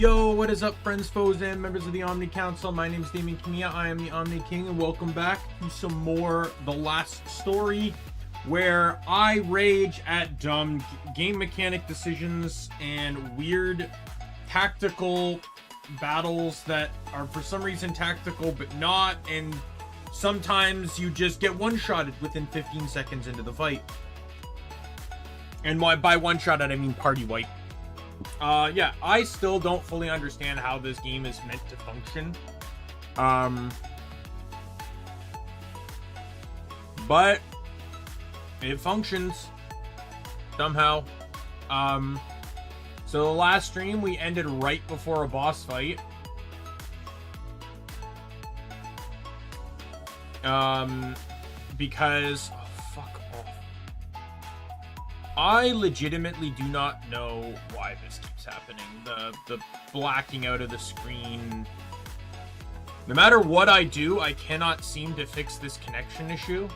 Yo, what is up, friends, foes, and members of the Omni Council? My name is Daimien Kamiya, I am the Omni King, and welcome back to some more The Last Story, where I rage at dumb game mechanic decisions and weird tactical battles that are for some reason tactical but not, and sometimes you just get one-shotted within 15 seconds into the fight. And by one-shotted, I mean party wipe. Yeah, I still don't fully understand how this game is meant to function. But it functions somehow. So the last stream we ended right before a boss fight. Because fuck off. I legitimately do not know why this keeps happening. The blacking out of the screen. No matter what I do, I cannot seem to fix this connection issue.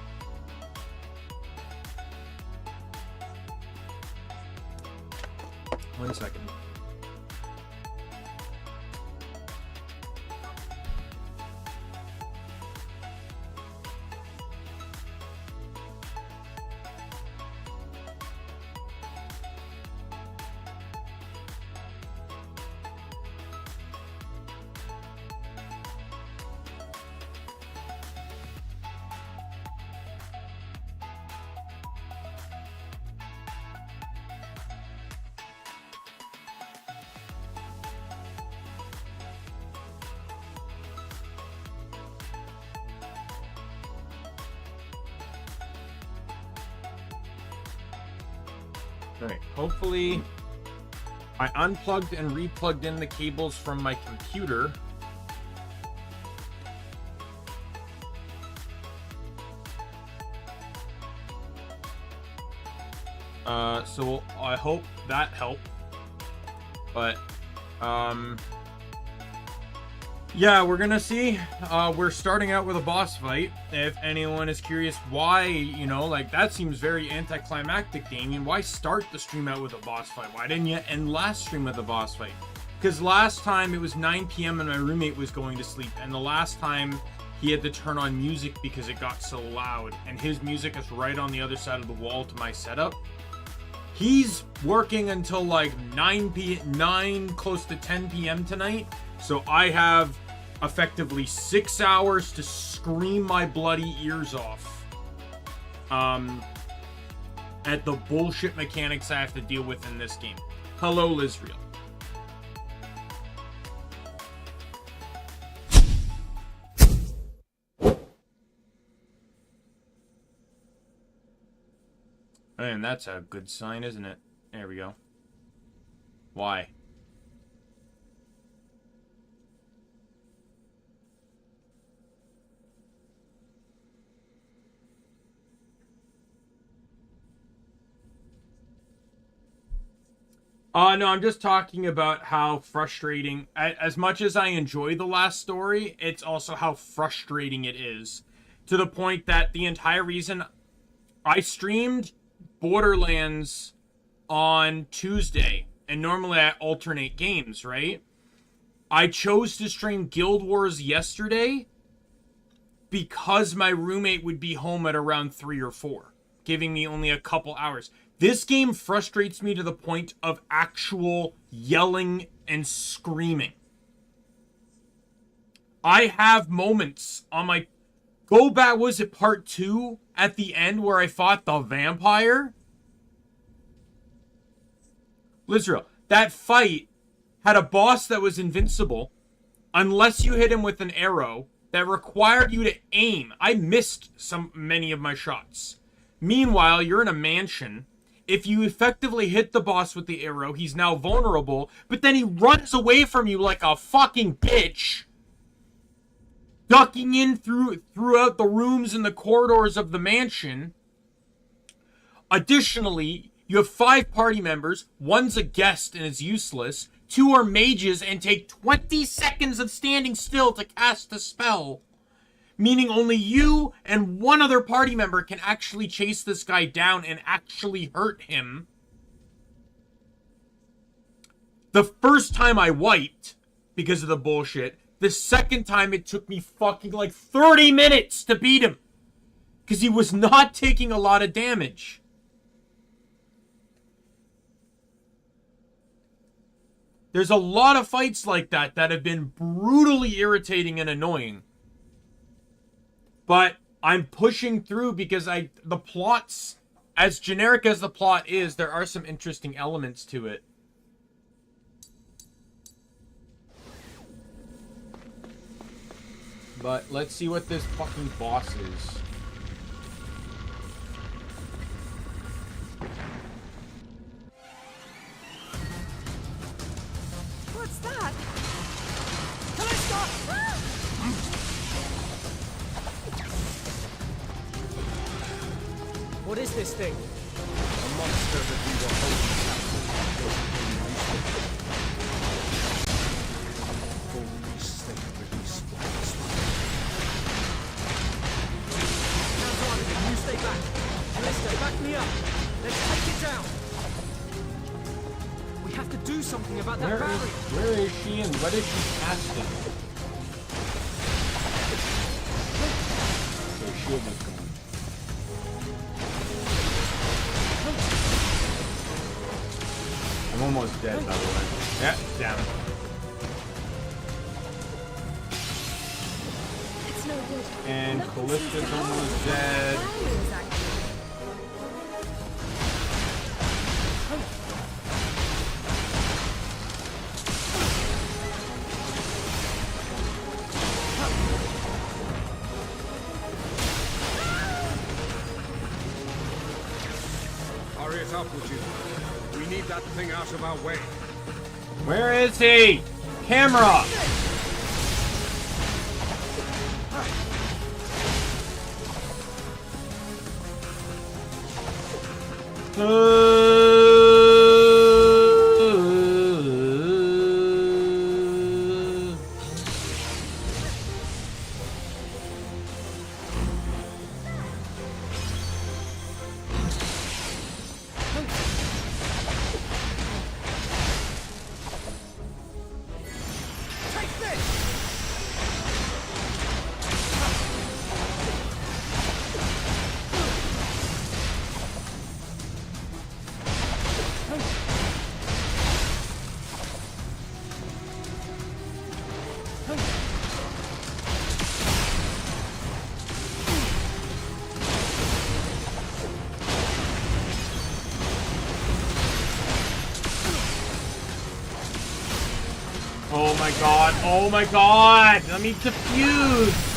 One second. Alright, hopefully I unplugged and replugged in the cables from my computer. So I hope that helped. But, yeah, we're gonna see. We're starting out with a boss fight. If anyone is curious why, you know, like, that seems very anticlimactic, Damien. Why start the stream out with a boss fight? Why didn't you end last stream with a boss fight? Because last time it was 9 p.m. and my roommate was going to sleep. And the last time he had to turn on music because it got so loud. And his music is right on the other side of the wall to my setup. He's working until like 9, close to 10 p.m. tonight. So I have effectively 6 hours to scream my bloody ears off at the bullshit mechanics I have to deal with in this game. Hello, Lizreal. And that's a good sign, isn't it? There we go. Why? No, I'm just talking about how frustrating, as much as I enjoy The Last Story, it's also how frustrating it is. To the point that the entire reason I streamed Borderlands on Tuesday, and normally I alternate games, right? I chose to stream Guild Wars yesterday because my roommate would be home at around 3 or 4, giving me only a couple hours. This game frustrates me to the point of actual yelling and screaming. I have moments on my... Go back, was it part 2 at the end where I fought the vampire? Lizreal, that fight had a boss that was invincible unless you hit him with an arrow that required you to aim. I missed many of my shots. Meanwhile, you're in a mansion. If you effectively hit the boss with the arrow, he's now vulnerable, but then he runs away from you like a fucking bitch, ducking in throughout the rooms and the corridors of the mansion. Additionally, you have 5 party members, 1's a guest and is useless, 2 are mages and take 20 seconds of standing still to cast a spell. Meaning only you and 1 other party member can actually chase this guy down and actually hurt him. The first time I wiped because of the bullshit. The second time it took me fucking like 30 minutes to beat him. Because he was not taking a lot of damage. There's a lot of fights like that that have been brutally irritating and annoying. But I'm pushing through because the plots, as generic as the plot is, there are some interesting elements to it. But let's see what this fucking boss is. What's that? Can I stop? What is this thing? A monster that we were holding captive. Holy state release. Now, Daimien, you stay back. Callisto, back me up. Let's take it down. We have to do something about that barrier. Where is she and what is she casting? Their shield is gone. I'm almost dead, by the way. Yeah, down. It's no good. And Nothing seems Callista's to help. almost dead. Barrier is active. Hurry it up, would you? We need that thing out of our way. Where is he? Camera! Take this! Oh my god, oh my god! Let me defuse!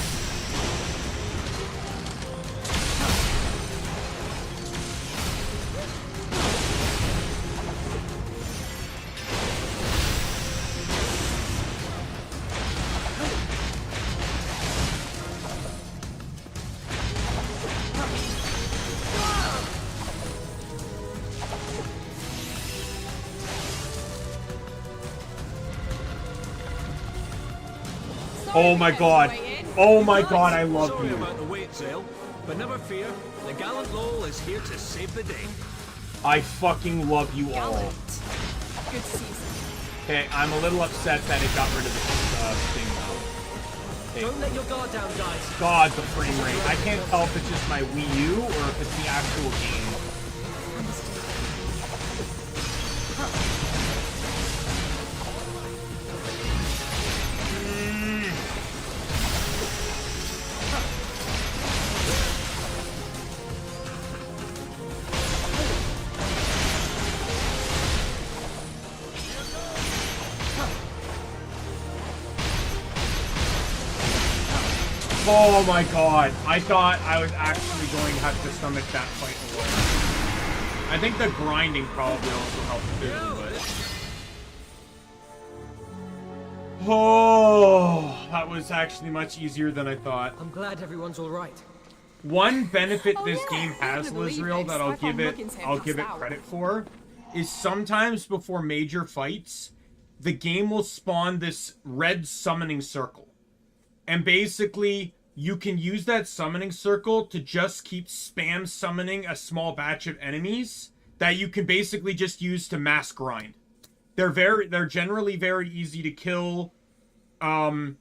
Oh my god. Oh my god, I love Sorry you. about the wait, Zale, but never fear. The gallant Lowell is here to save the day. I fucking love you all. Good season. Okay, I'm a little upset that it got rid of the thing though. Okay. Don't let your guard down, guys. God, the frame rate. I can't tell if it's just my Wii U or if it's the actual game. Oh my god. I thought I was actually going to have to stomach that fight away. I think the grinding probably also helped too, but... Oh, that was actually much easier than I thought. I'm glad everyone's all right. One benefit Oh, this yeah. game I has, couldn't believe Lizreal, this. that I found I'll Muggins give it passed out. credit for, is sometimes before major fights, the game will spawn this red summoning circle. And basically, you can use that summoning circle to just keep spam summoning a small batch of enemies that you can basically just use to mass grind. They're generally very easy to kill. When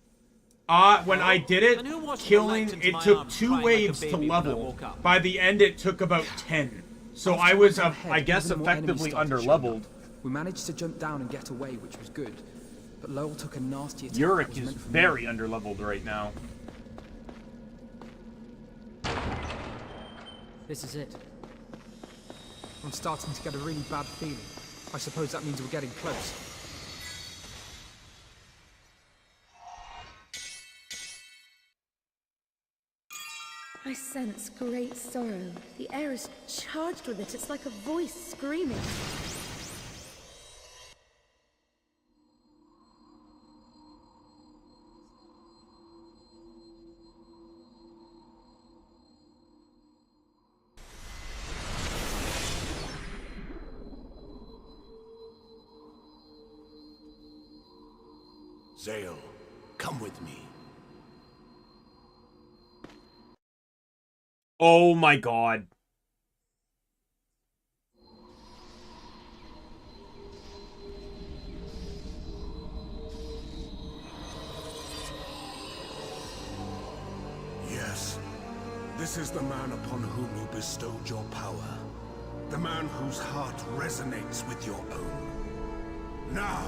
I did it, it took 2 waves to level. By the end, it took about 10. So I was, I guess, effectively underleveled. We managed to jump down and get away, which was good. But Lowell took a nasty attack. Yurik is very underleveled right now. This is it. I'm starting to get a really bad feeling. I suppose that means we're getting close. I sense great sorrow. The air is charged with it. It's like a voice screaming. Zale, come with me. Oh my god. Yes, this is the man upon whom you bestowed your power. The man whose heart resonates with your own. Now,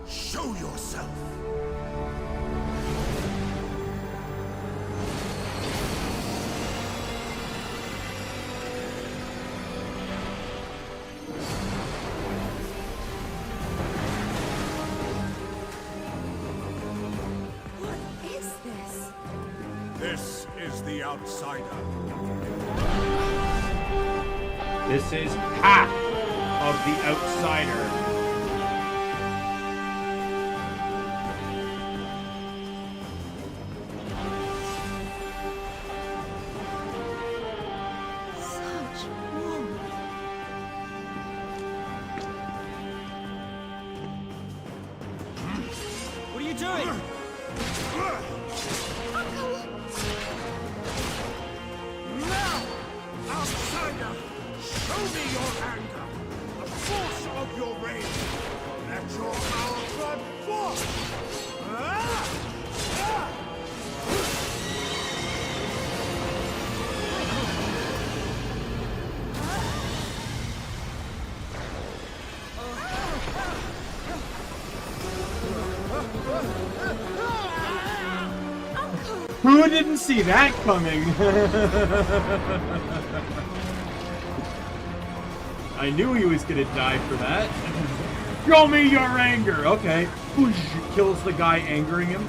show yourself! What is this? This is the Outsider. This is half of the Outsider. Such warmth. What are you doing? Now, Outsider, show me your anger, the force of your rage. Let your power flood forth. Ah! Ah! Who didn't see that coming? I knew he was gonna die for that. Show me your anger! Okay. Whoosh, kills the guy angering him.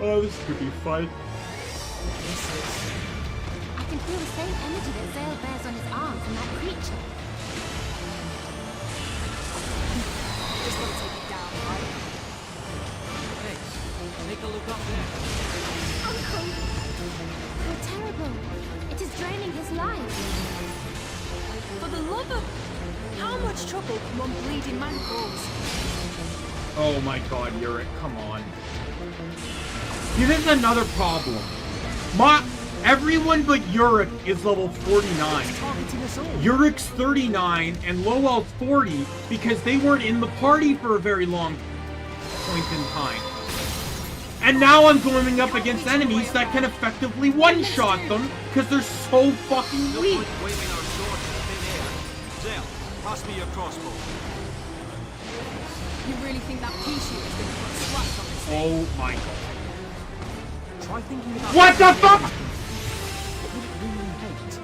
Oh, this could be fun. I can feel the same energy that Zale bears on his arm from that creature. Just want to take it down, right? Hey, take a look up there. Uncle! How terrible! It is draining his life. For the love of... How much trouble can one bleeding man cause? Oh my god, Yurik, come on. See, this is another problem. Everyone but Yurik is level 49. Yurik's 39 and Lowell's 40 because they weren't in the party for a very long point in time. And now I'm going up against enemies that can effectively one-shot them because they're so fucking weak. No point waving our swords in thin air. Zale, pass me your crossbow. You really think that pea shooter is going to put slats on this? Oh my god. Try thinking about What the fuck? what would it really hate.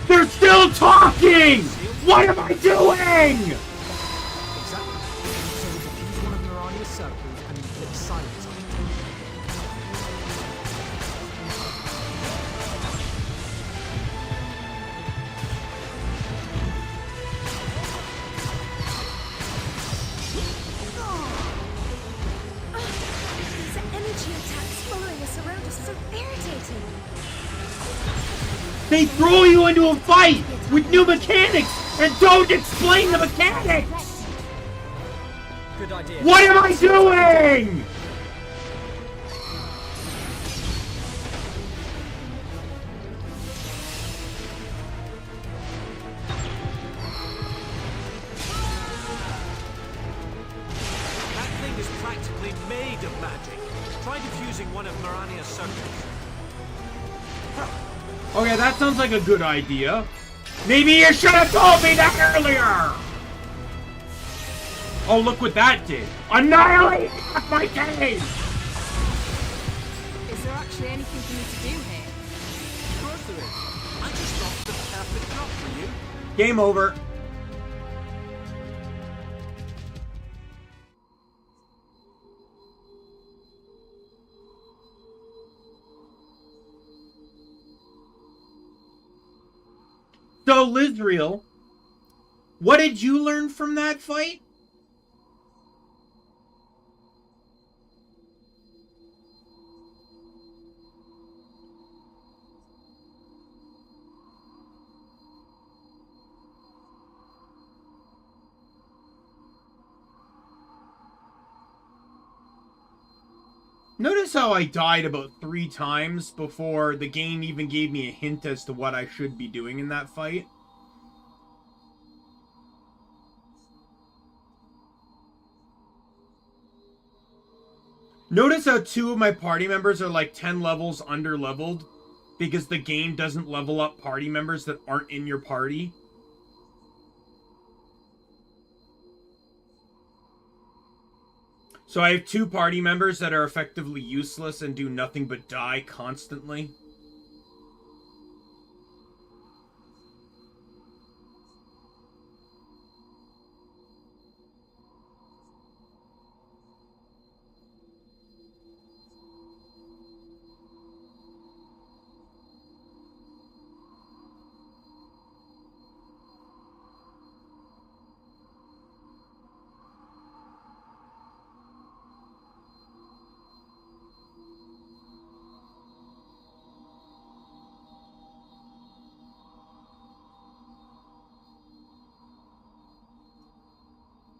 They're still talking! What am I doing? Exactly. So we defuse one of Mirania's circles and inflict silence on it. These energy attacks following us around are so irritating. They throw you into a fight with new mechanics and don't explain the mechanics! Good idea. What am I doing? That thing is practically made of magic. Try defusing one of Mirania's circuits. Okay, that sounds like a good idea. Maybe you should have told me that earlier! Oh, look what that did. Annihilate my game! Is there actually anything for me to do here? Of course there is. I just thought the perfect job for you. Game over. So, Lizriel, what did you learn from that fight? Notice how I died about 3 times before the game even gave me a hint as to what I should be doing in that fight. Notice how 2 of my party members are like 10 levels under-leveled because the game doesn't level up party members that aren't in your party. So I have 2 party members that are effectively useless and do nothing but die constantly.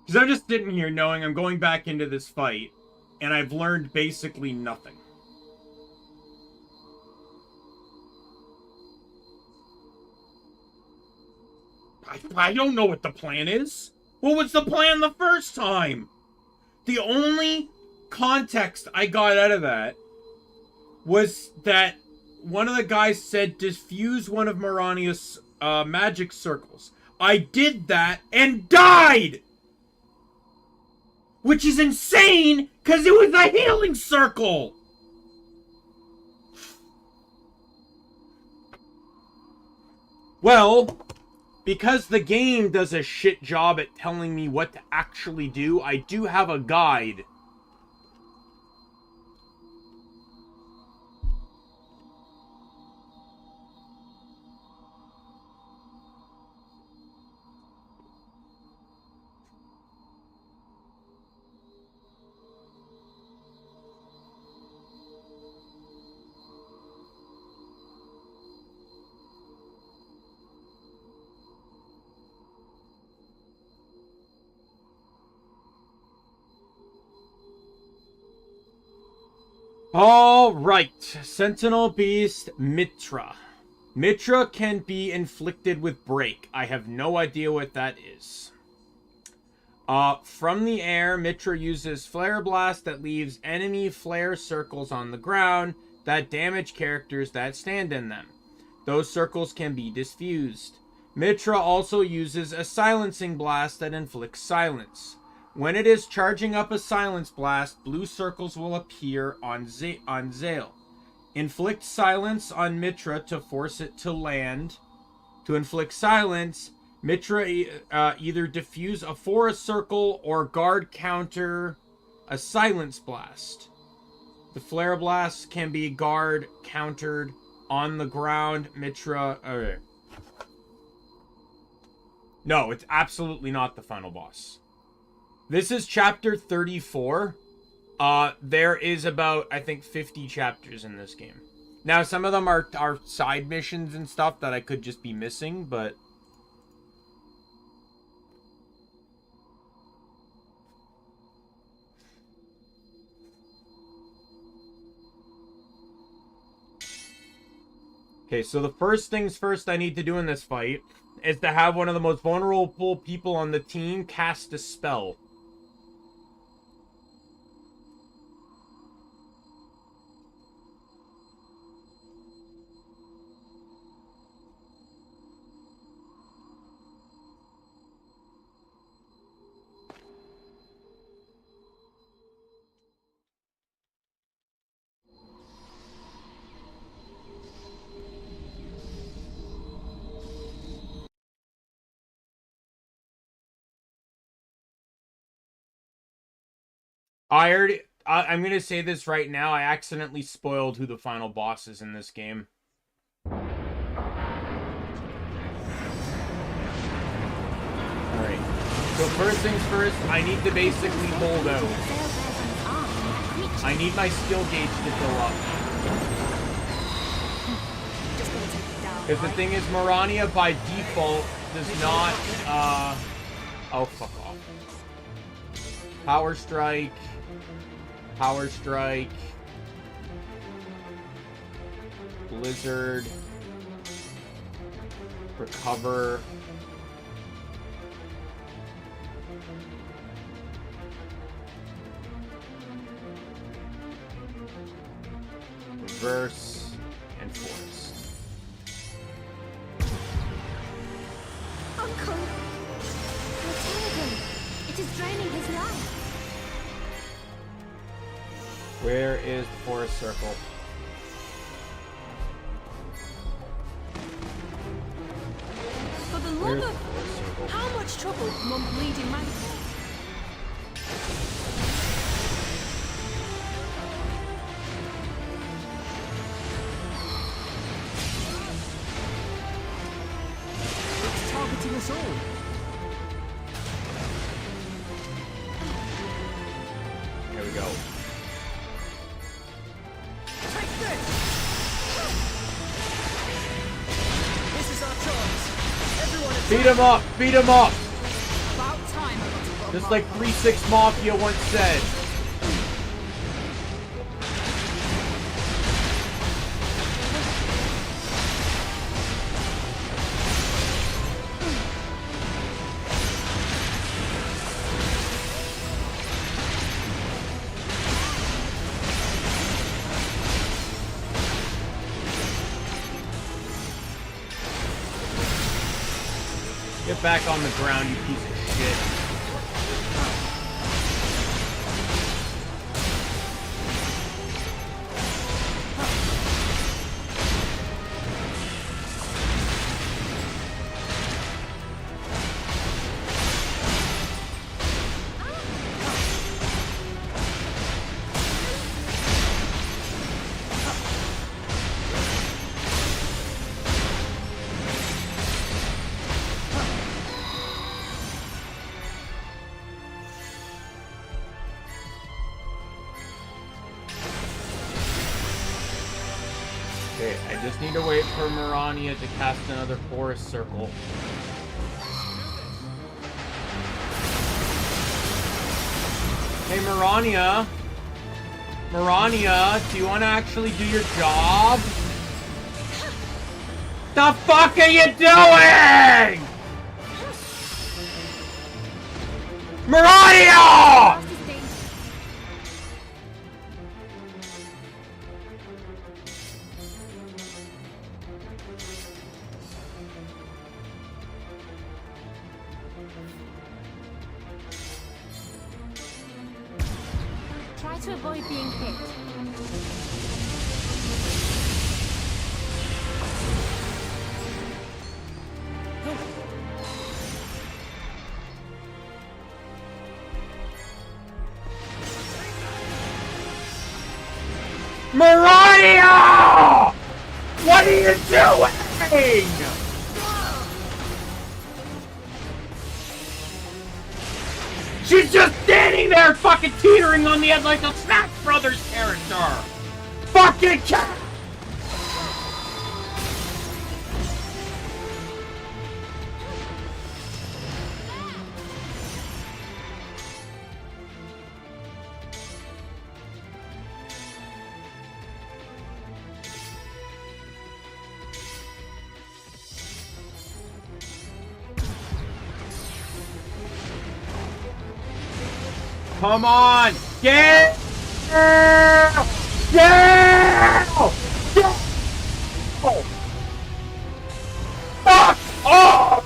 Because I'm just sitting here knowing I'm going back into this fight, and I've learned basically nothing. I don't know what the plan is. What was the plan the first time? The only context I got out of that was that one of the guys said diffuse one of Mirania's magic circles. I did that and died! Which is insane, because it was a healing circle! Well, because the game does a shit job at telling me what to actually do, I do have a guide. Alright, Sentinel Beast Mitra. Mitra can be inflicted with break. I have no idea what that is. From the air, Mitra uses Flare Blast that leaves enemy flare circles on the ground that damage characters that stand in them. Those circles can be diffused. Mitra also uses a Silencing Blast that inflicts silence. When it is charging up a silence blast, blue circles will appear on Zale. Inflict silence on Mitra to force it to land. To inflict silence, Mitra either diffuse a forest circle or guard counter a silence blast. The flare blast can be guard countered on the ground. Mitra... Okay. No, it's absolutely not the final boss. This is chapter 34. There is about, I think, 50 chapters in this game. Now, some of them are side missions and stuff that I could just be missing, but... Okay, so the first things first I need to do in this fight is to have one of the most vulnerable people on the team cast a spell. I'm gonna say this right now, I accidentally spoiled who the final boss is in this game. Alright. So first things first, I need to basically hold out. I need my skill gauge to fill up. Because the thing is, Mirania by default does not, oh, fuck off. Power Strike. Power Strike. Blizzard. Recover. Reverse. And Force. Uncle! How terrible! It is draining his life. Where is the Forest Circle? For the love of... How much trouble can one bleeding man take? It's targeting us all. There we go. Beat him up! Beat him up! About time. Just like 3-6 Mafia once said. Get back on the ground, you piece of shit. Okay, I just need to wait for Mirania to cast another Forest Circle. Hey, Mirania. Mirania, do you want to actually do your job? The fuck are you doing? Mirania! Try to avoid being hit. Mirania! What are you doing? She's just standing there fucking teetering on the edge like a Smash Brothers character! Fucking cat! Come on! Get! Get! Get! Fuck off!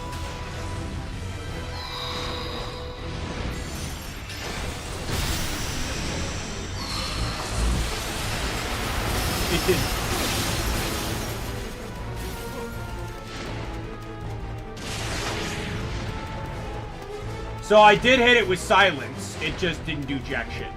It didn't. So I did hit it with silence. It just didn't do jack shit.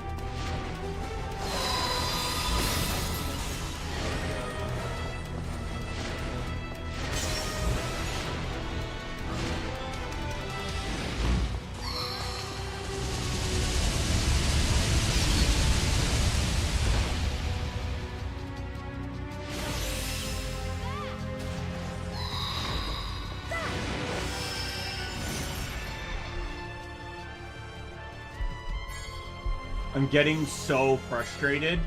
I'm getting so frustrated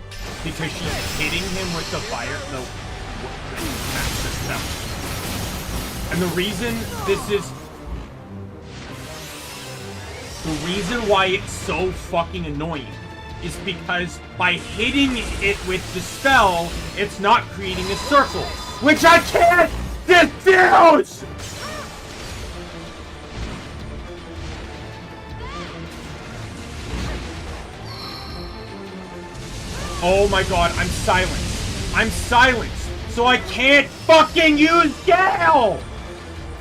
because she's hitting him with the fire, the spell. And the reason why it's so fucking annoying is because by hitting it with the spell, it's not creating a circle, which I can't diffuse! Oh my god, I'm silenced. I'm silenced, so I can't fucking use Gale!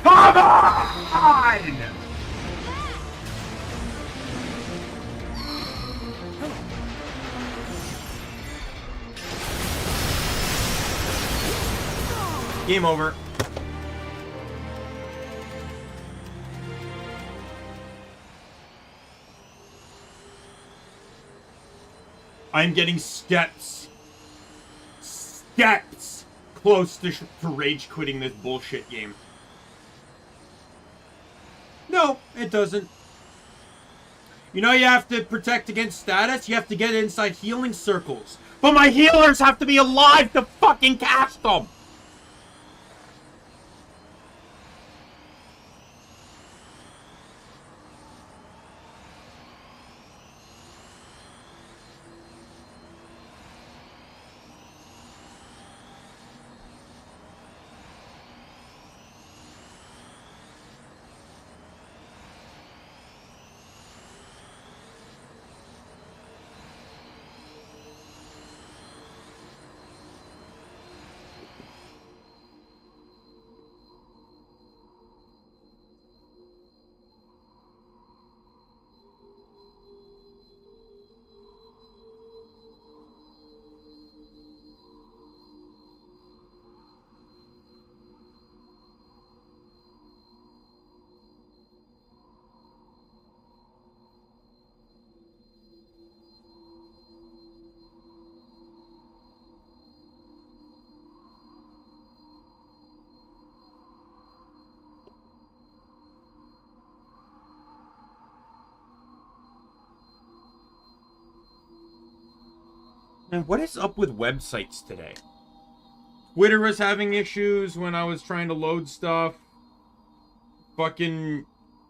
Come on! Game over. I'm getting steps close to rage quitting this bullshit game. No, it doesn't. You know you have to protect against status? You have to get inside healing circles. But my healers have to be alive to fucking cast them! Man, what is up with websites today? Twitter was having issues when I was trying to load stuff. Fucking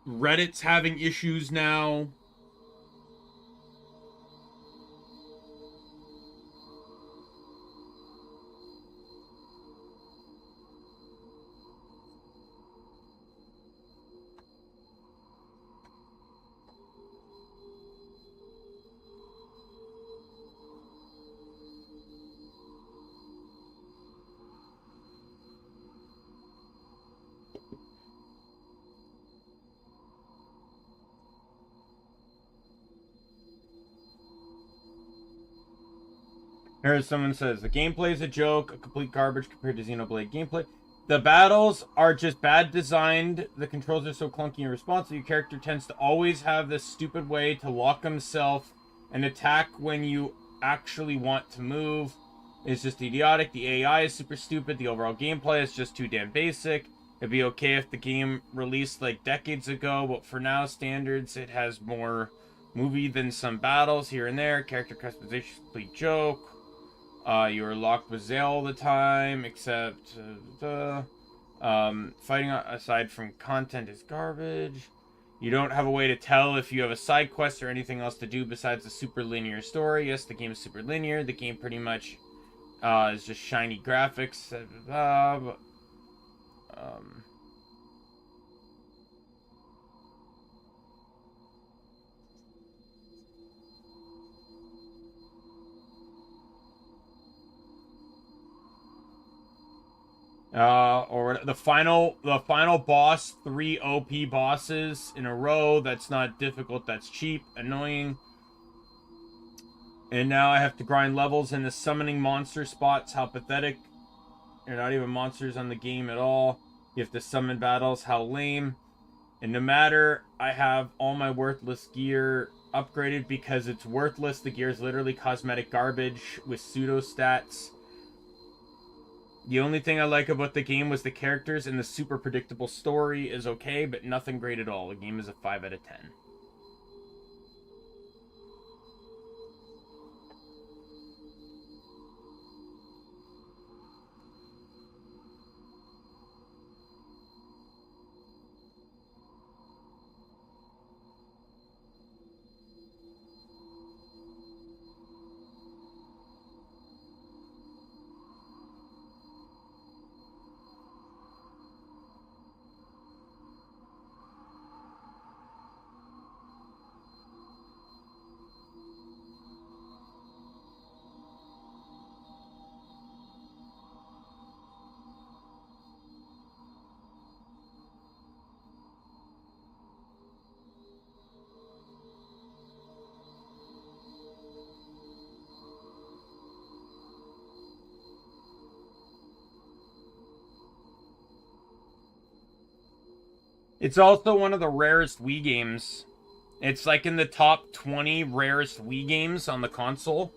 Reddit's having issues now. Here someone says, the gameplay is a joke, a complete garbage compared to Xenoblade gameplay. The battles are just bad designed. The controls are so clunky and responsive. Your character tends to always have this stupid way to lock himself and attack when you actually want to move. It's just idiotic. The AI is super stupid. The overall gameplay is just too damn basic. It'd be okay if the game released like decades ago, but for now standards, it has more movie than some battles here and there. Character customization is a complete joke. You are locked with Zale all the time, except fighting aside from content is garbage. You don't have a way to tell if you have a side quest or anything else to do besides the super linear story. Yes, the game is super linear. The game pretty much is just shiny graphics. Or the final boss, 3 OP bosses in a row. That's not difficult, that's cheap, annoying. And now I have to grind levels in the summoning monster spots. How pathetic. They're not even monsters on the game at all. You have to summon battles. How lame. And no matter, I have all my worthless gear upgraded because it's worthless. The gear is literally cosmetic garbage with pseudo stats. The only thing I like about the game was the characters, and the super predictable story is okay, but nothing great at all. The game is a 5 out of 10. It's also one of the rarest Wii games. It's like in the top 20 rarest Wii games on the console.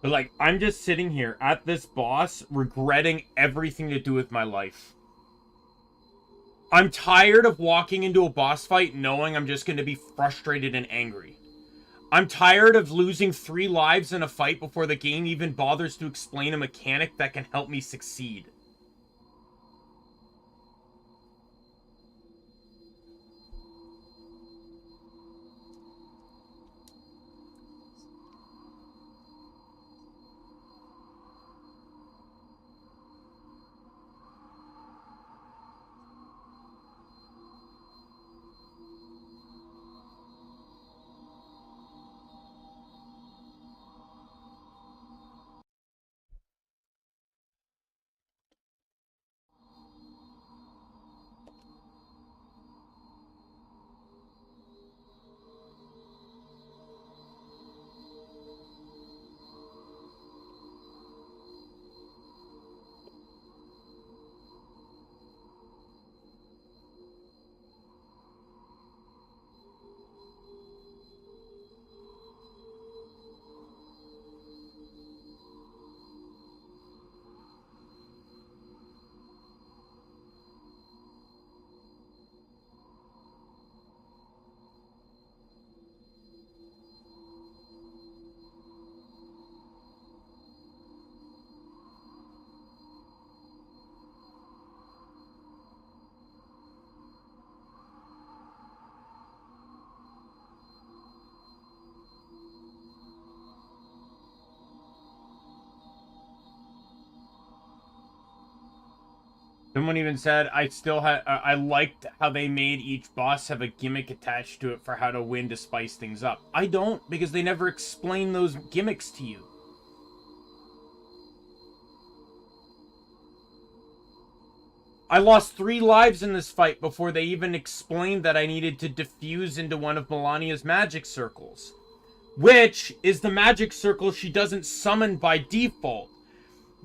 But, like, I'm just sitting here at this boss, regretting everything to do with my life. I'm tired of walking into a boss fight knowing I'm just going to be frustrated and angry. I'm tired of losing 3 lives in a fight before the game even bothers to explain a mechanic that can help me succeed. Someone even said I liked how they made each boss have a gimmick attached to it for how to win to spice things up. I don't, because they never explain those gimmicks to you. I lost 3 lives in this fight before they even explained that I needed to defuse into one of Melania's magic circles. Which is the magic circle she doesn't summon by default.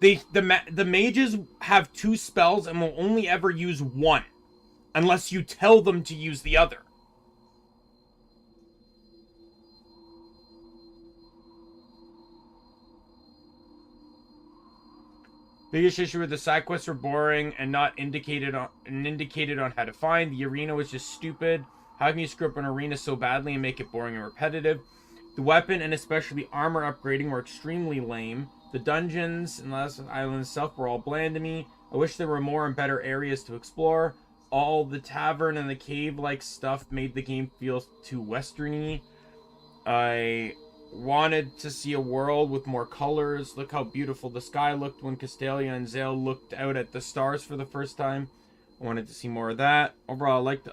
The mages have 2 spells and will only ever use one. Unless you tell them to use the other. Biggest issue with the side quests were boring and not indicated on how to find. The arena was just stupid. How can you screw up an arena so badly and make it boring and repetitive? The weapon and especially armor upgrading were extremely lame. The dungeons and last island itself were all bland to me. I wish there were more and better areas to explore. All the tavern and the cave-like stuff made the game feel too westerny. I wanted to see a world with more colors. Look how beautiful the sky looked when Castalia and Zale looked out at the stars for the first time. I wanted to see more of that. Overall, I liked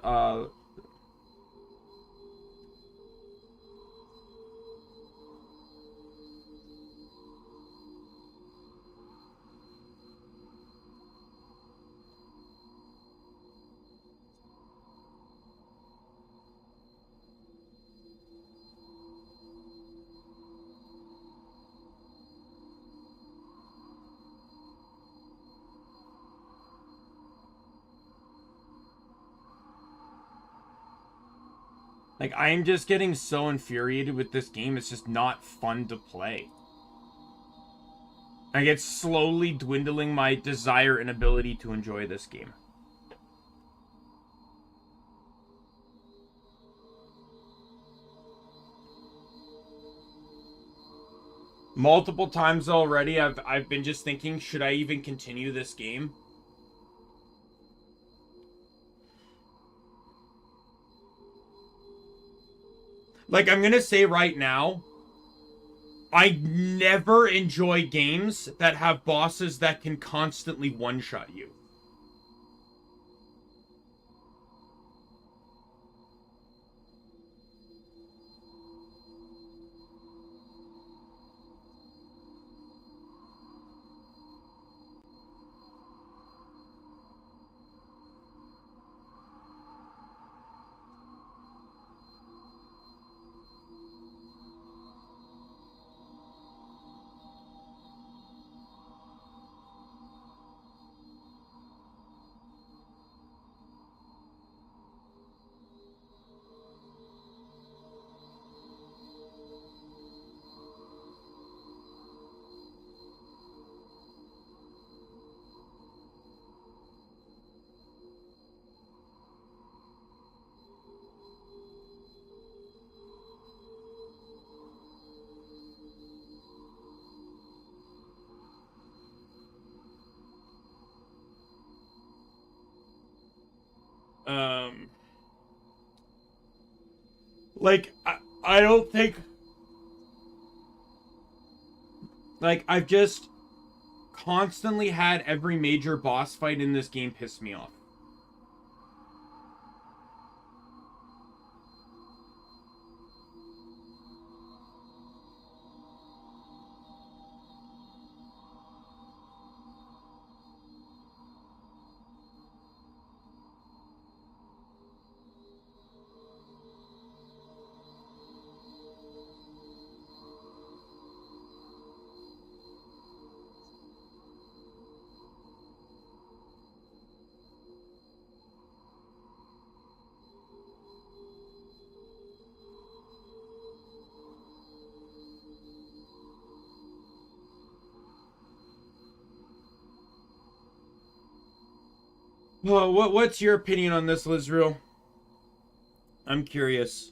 like, I'm just getting so infuriated with this game. It's just not fun to play. Like, it's slowly dwindling my desire and ability to enjoy this game. Multiple times already, I've been just thinking, should I even continue this game? Like, I'm gonna say right now, I never enjoy games that have bosses that can constantly one-shot you. Like, I don't think... Like, I've just constantly had every major boss fight in this game piss me off. Well, what's your opinion on this, Lizreal? I'm curious.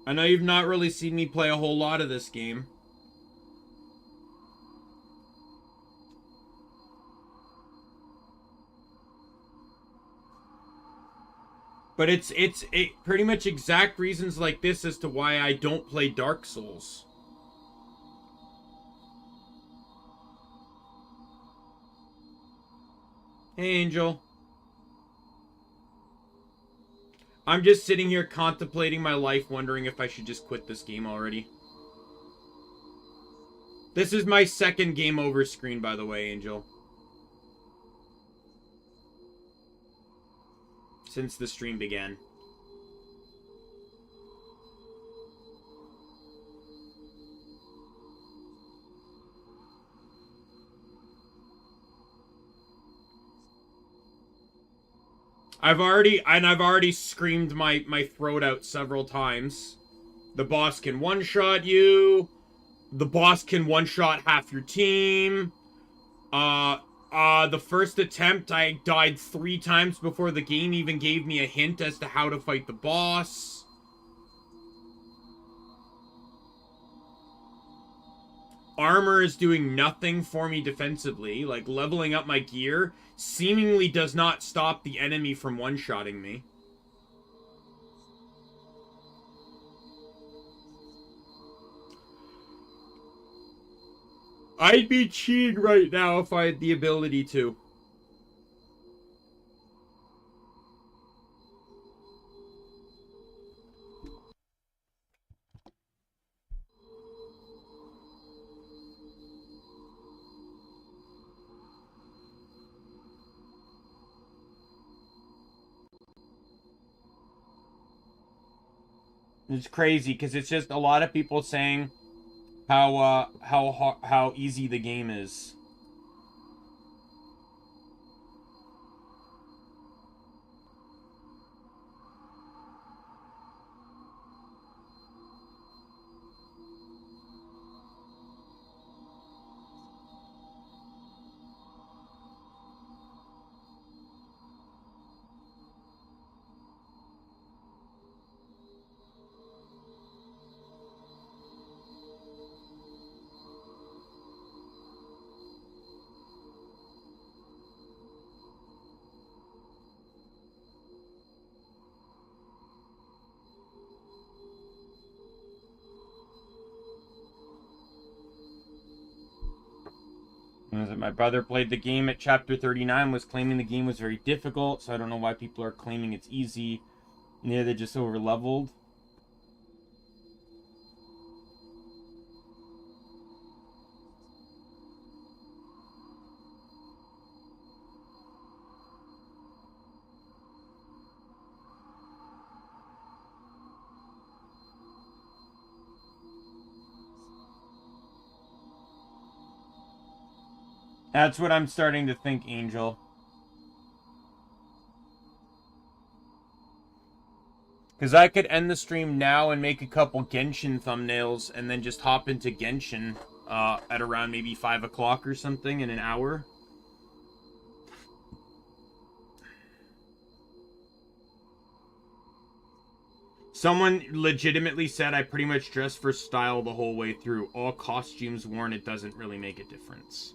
I know you've not really seen me play a whole lot of this game. But it's pretty much exact reasons like this as to why I don't play Dark Souls. Hey, Angel. I'm just sitting here contemplating my life, wondering if I should just quit this game already. This is my second game over screen, by the way, Angel. since the stream began. I've already screamed my throat out several times. The boss can one-shot you. The boss can one-shot half your team. The first attempt, I died 3 times before the game even gave me a hint as to how to fight the boss. Armor is doing nothing for me defensively. Like, leveling up my gear seemingly does not stop the enemy from one-shotting me. I'd be cheating right now if I had the ability to. It's crazy because it's just a lot of people saying how easy the game is. My brother played the game at chapter 39, was claiming the game was very difficult, so I don't know why people are claiming it's easy. Yeah, they're just over leveled. That's what I'm starting to think, Angel. Because I could end the stream now and make a couple Genshin thumbnails and then just hop into Genshin at around maybe 5 o'clock or something in an hour. Someone legitimately said I pretty much dress for style the whole way through. All costumes worn, it doesn't really make a difference.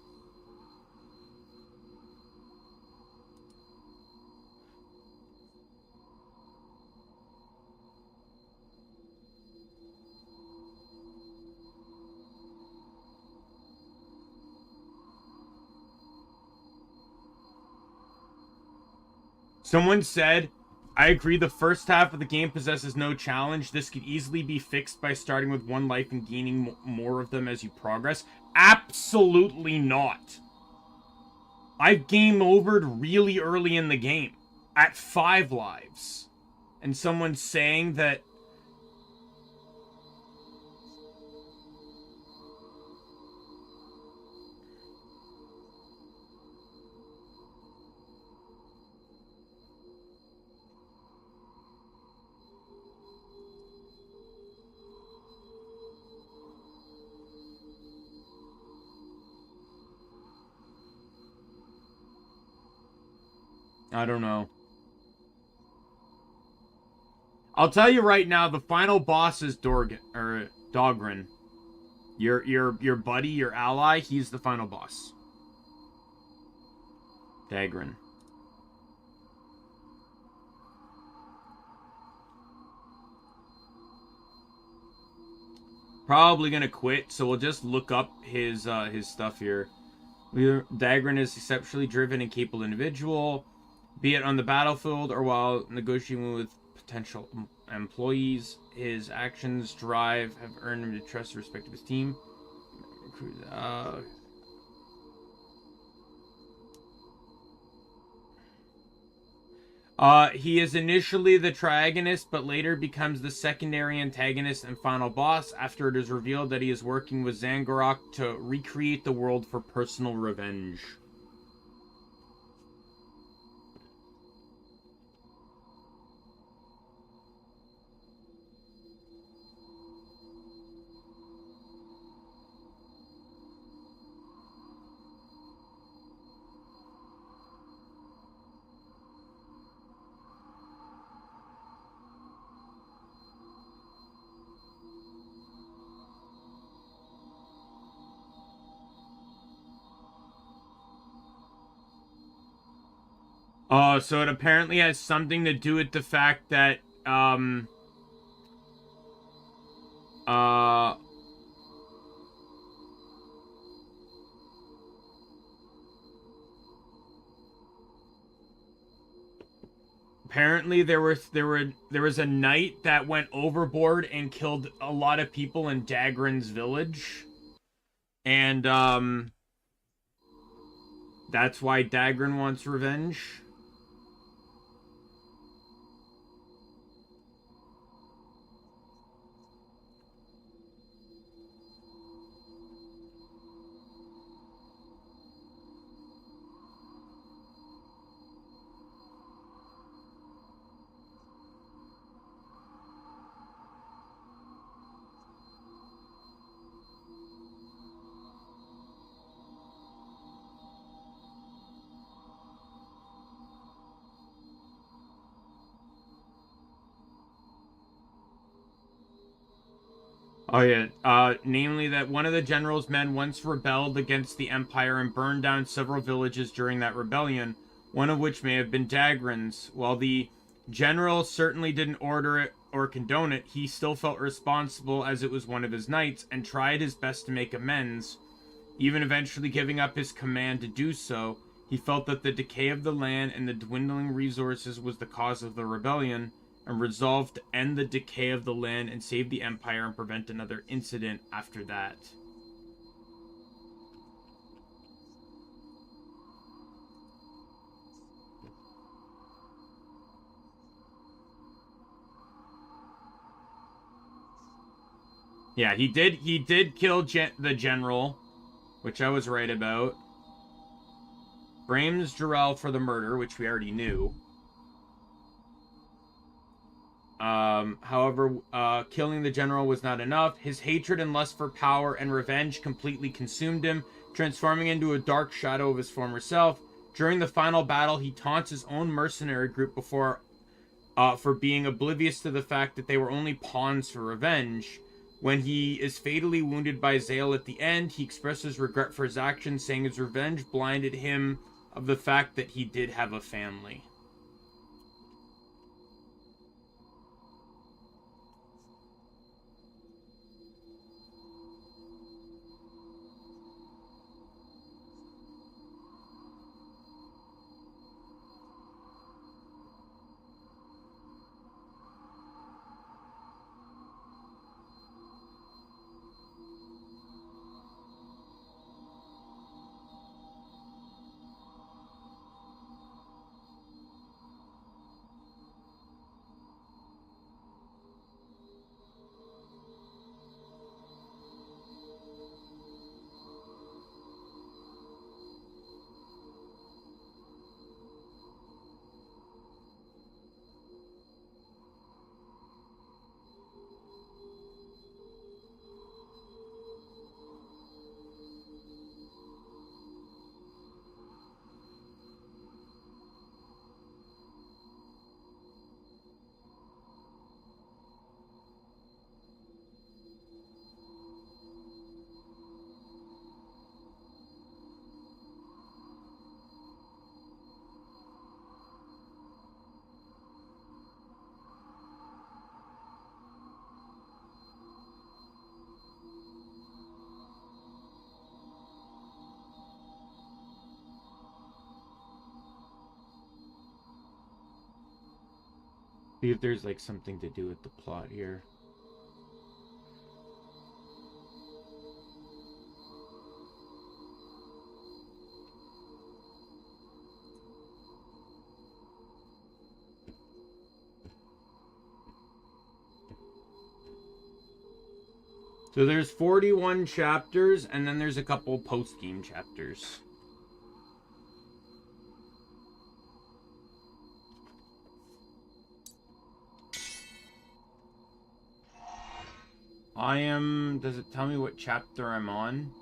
Someone said, I agree the first half of the game possesses no challenge. This could easily be fixed by starting with 1 life and gaining more of them as you progress. Absolutely not. I've game overed really early in the game at 5 lives. And someone's saying that I don't know. I'll tell you right now, the final boss is Dogrin. Your buddy, your ally, he's the final boss. Dagrin. Probably gonna quit, so we'll just look up his stuff here. Dagrin is exceptionally driven and capable individual. Be it on the battlefield or while negotiating with potential employees, his actions drive have earned him the trust and respect of his team. He is initially the triagonist, but later becomes the secondary antagonist and final boss after it is revealed that he is working with Zangarok to recreate the world for personal revenge. Oh, so it apparently has something to do with the fact that, apparently there was a knight that went overboard and killed a lot of people in Dagran's village. And, that's why Dagran wants revenge. Oh yeah, namely that one of the general's men once rebelled against the Empire and burned down several villages during that rebellion, one of which may have been Dagran's. While the general certainly didn't order it or condone it, he still felt responsible as it was one of his knights and tried his best to make amends, even eventually giving up his command to do so. He felt that the decay of the land and the dwindling resources was the cause of the rebellion, and resolved to end the decay of the land and save the Empire and prevent another incident after that. Yeah, he did kill the general, which I was right about. Blames Jarrell for the murder, which we already knew. However, killing the general was not enough. His hatred and lust for power and revenge completely consumed him, transforming into a dark shadow of his former self. During the final battle, he taunts his own mercenary group for being oblivious to the fact that they were only pawns for revenge. When he is fatally wounded by Zale at the end, he expresses regret for his actions, saying his revenge blinded him of the fact that he did have a family. See if there's like something to do with the plot here. So there's 41 chapters, and then there's a couple post-game chapters. I am... Does it tell me what chapter I'm on?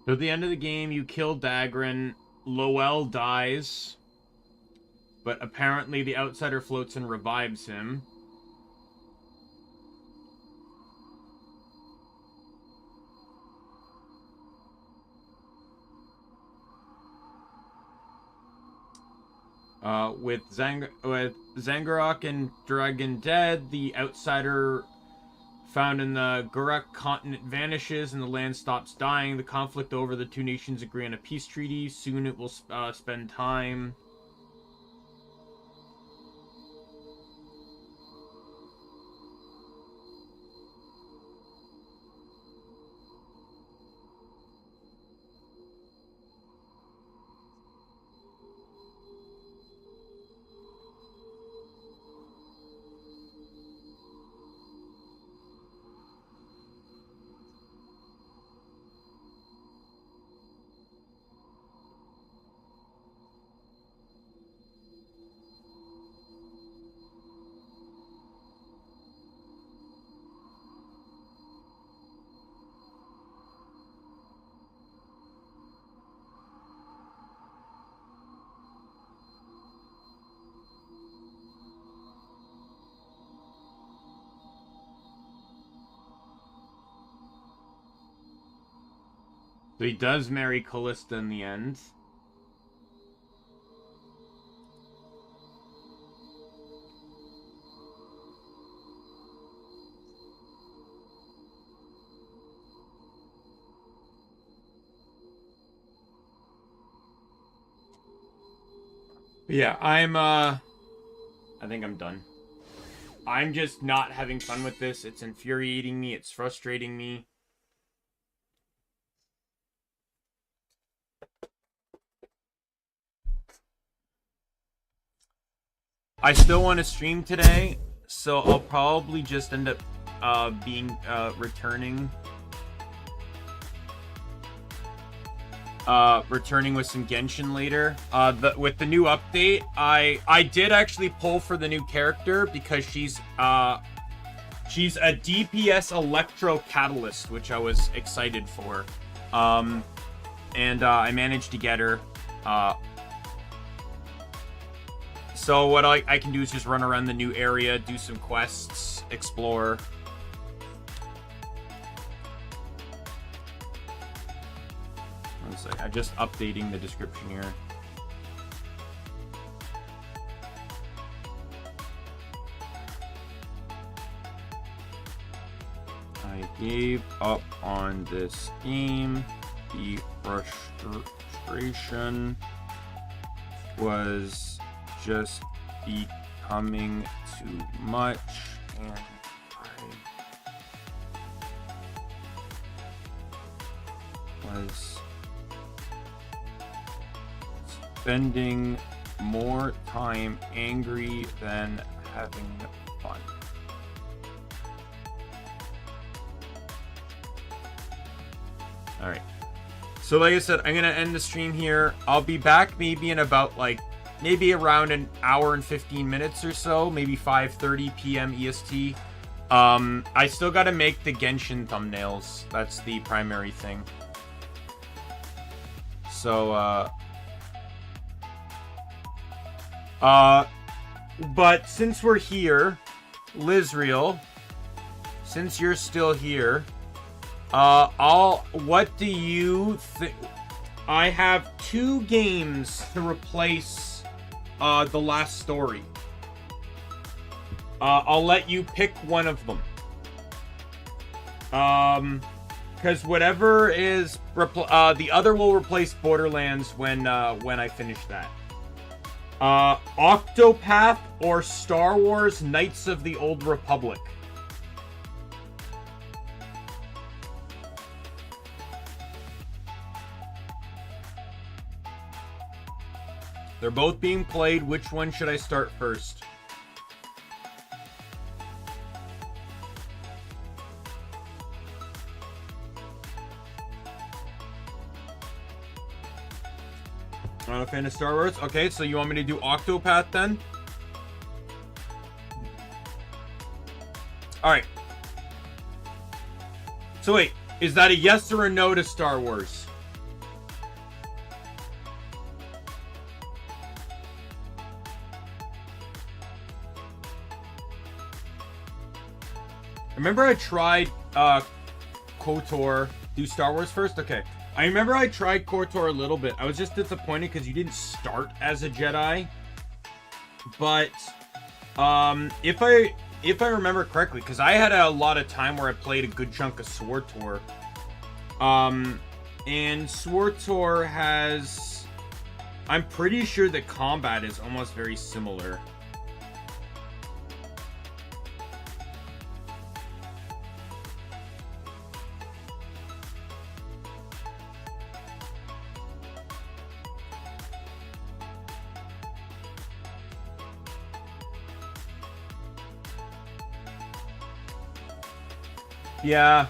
So at the end of the game, you kill Dagran. Lowell dies. But apparently the outsider floats and revives him. With Zangarok and Dragon dead, the outsider found in the Guruk continent vanishes and the land stops dying. The conflict over the two nations agree on a peace treaty. Soon it will spend time. So he does marry Callista in the end. Yeah, I think I'm done. I'm just not having fun with this. It's infuriating me. It's frustrating me. I still want to stream today, so I'll probably just end up returning with some Genshin later. With the new update, I did actually pull for the new character because she's a DPS Electro Catalyst, which I was excited for. And I managed to get her. So what I can do is just run around the new area, do some quests, explore. One sec, I'm just updating the description here. I gave up on this game. The frustration was just becoming too much, and I was spending more time angry than having fun. All right. So like I said, I'm going to end the stream here. I'll be back maybe in about maybe around an hour and 15 minutes or so, maybe 5:30 p.m. EST. I still got to make the Genshin thumbnails. That's the primary thing. So, but since we're here, Lizreal, since you're still here, what do you think? I have 2 games to replace, The Last Story. I'll let you pick one of them. Because whatever is, the other will replace Borderlands when I finish that. Octopath or Star Wars Knights of the Old Republic? They're both being played. Which one should I start first? Not a fan of Star Wars? Okay, so you want me to do Octopath then? Alright. So wait, is that a yes or a no to Star Wars? Remember I tried KOTOR. Do Star Wars first? Okay. I remember I tried KOTOR a little bit. I was just disappointed because you didn't start as a Jedi. But if I remember correctly, because I had a lot of time where I played a good chunk of SWTOR. And SWTOR has, I'm pretty sure the combat is almost very similar. Yeah.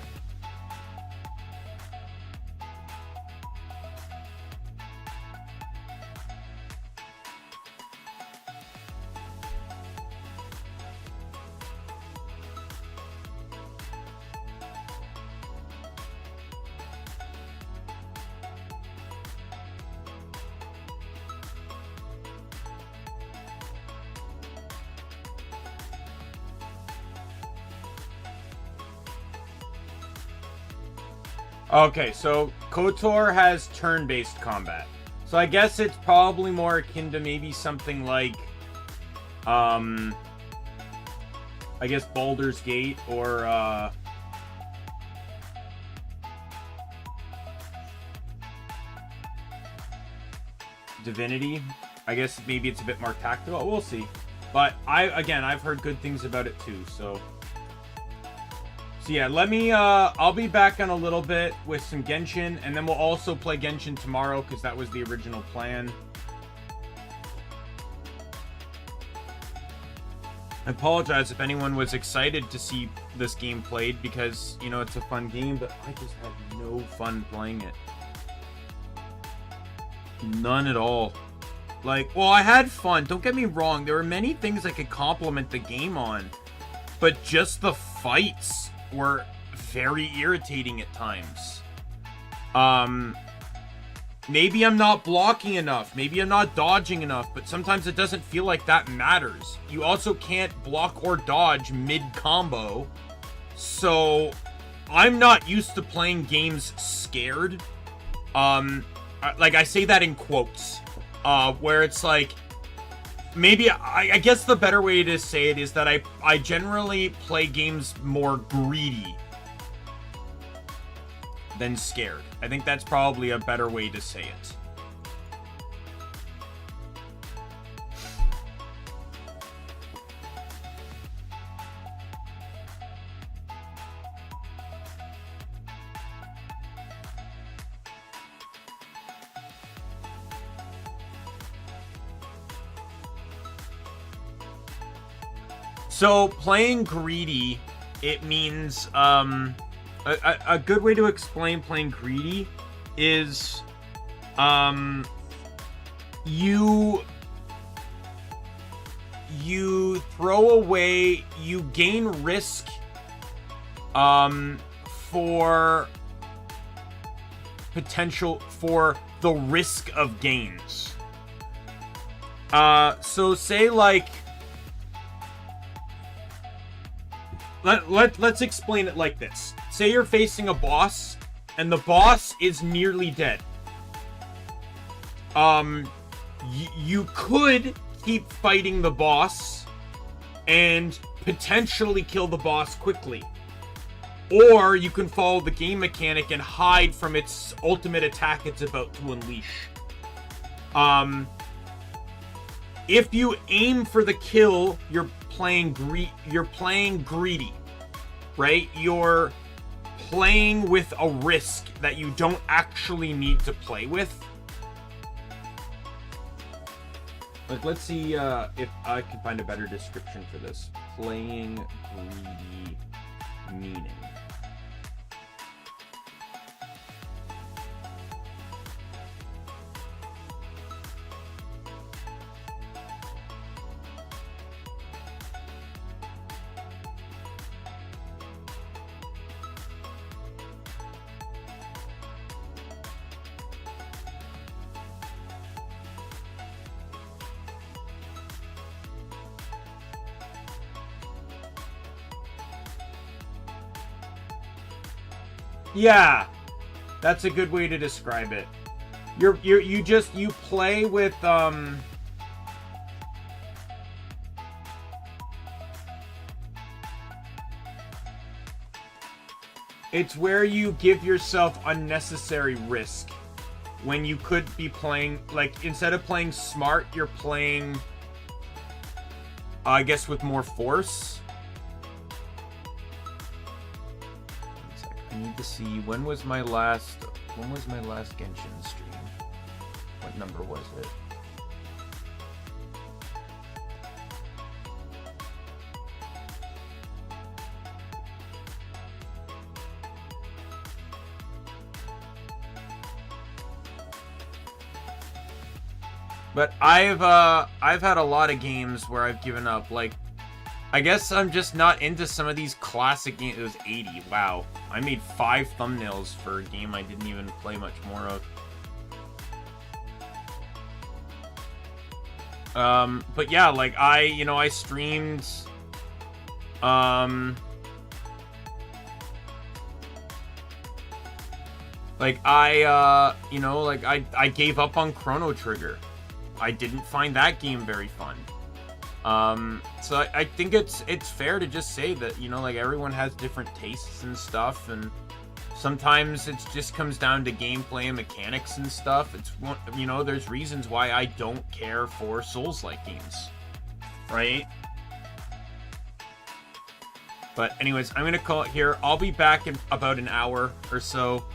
Okay, so KOTOR has turn-based combat. So I guess it's probably more akin to maybe something like, I guess Baldur's Gate or, Divinity. I guess maybe it's a bit more tactical. We'll see. But I've heard good things about it too, so yeah, let me, I'll be back in a little bit with some Genshin, and then we'll also play Genshin tomorrow, because that was the original plan. I apologize if anyone was excited to see this game played, because, you know, it's a fun game, but I just had no fun playing it. None at all. Like, well, I had fun, don't get me wrong, there were many things I could compliment the game on, but just the fights were very irritating at times. Maybe I'm not blocking enough, maybe I'm not dodging enough, but sometimes it doesn't feel like that matters. You also can't block or dodge mid-combo, so I'm not used to playing games scared. Like, I say that in quotes, where it's like, maybe, I guess the better way to say it is that I generally play games more greedy. than scared. I think that's probably a better way to say it. So playing greedy, it means a good way to explain playing greedy is you throw away, you gain risk for potential, for the risk of gains. So say like, let's explain it like this. Say you're facing a boss, and the boss is nearly dead. You could keep fighting the boss and potentially kill the boss quickly. Or you can follow the game mechanic and hide from its ultimate attack it's about to unleash. If you aim for the kill, you're playing greedy, right? You're playing with a risk that you don't actually need to play with. Like, let's see if I can find a better description for this. Playing greedy meaning. Yeah, that's a good way to describe it. You play with it's where you give yourself unnecessary risk when you could be playing, like, instead of playing smart, you're playing, I guess, with more force. I need to see, when was my last Genshin stream? What number was it? But I've had a lot of games where I've given up. Like, I guess I'm just not into some of these classic games. It was 80. Wow. I made 5 thumbnails for a game I didn't even play much more of. But yeah, like, I streamed, like, I gave up on Chrono Trigger. I didn't find that game very fun. So I think it's fair to just say that, like, everyone has different tastes and stuff, and sometimes it just comes down to gameplay and mechanics and stuff. It's, there's reasons why I don't care for Souls-like games, right? But anyways, I'm gonna call it here. I'll be back in about an hour or so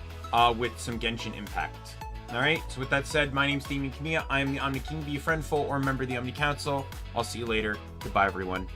with some Genshin Impact. Alright, so with that said, my name's Daimien Kamiya. I am the Omni King. Be a friend, foe, or a member of the Omni Council. I'll see you later. Goodbye, everyone.